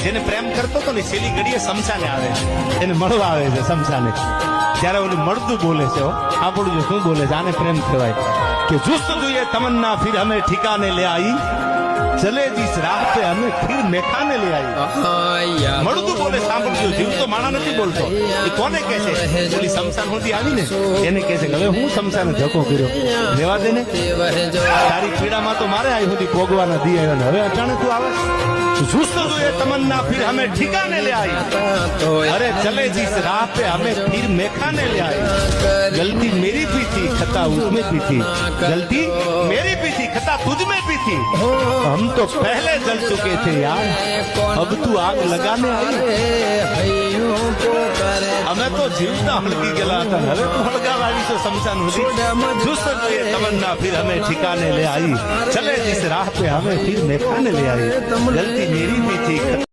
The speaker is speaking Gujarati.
જેને પ્રેમ કરતો હતો ને છેલ્લી ઘડીએ સમસાને આવે છે, એને મળવા આવે છે સમસાને. ત્યારે ઓલું મળતું બોલે છે, આપણું જો શું બોલે છે, આને પ્રેમ કહેવાય કે જુસ્ત જોઈએ તમન્ના ફિર હમે ઠિકાને લે आई, ચલે જીસ રાહ पे हमें फिर मेखाने ले आई. મળતું બોલે, સાંભળજો. જીવ તો માણા નથી બોલતો. એ કોને કહે છે? ઓલી સમસાન સુધી આવી ને એને કહે છે કે હવે હું સમસાને ધક્કો કર્યો, રેવા દે ને, તારી પીડામાં તો મારે આવી સુધી ભોગવાના દી આવ્યા ને હવે અચાનક તું આવે. जुस्त हुए तमन्ना फिर हमें ठिकाने ले आई, अरे चले जिस राह पे हमें फिर मेखाने ले आई. गलती मेरी भी थी, खता उसमें भी थी, गलती मेरी भी थी, खता तुझ में भी थी. हम तो पहले जल चुके थे यार, अब तू आग लगाने आई. અમે તો જીવતા હળગી ગયેલા હતા, હવે તું હળગાવ આવી છો સમસાન સુધી. जुस्त हुए तमन्ना फिर हमें ठिकाने ले आई, चले जिस राह पे हमें फिर मेखाने ले आई. गलती मेरी भी थी.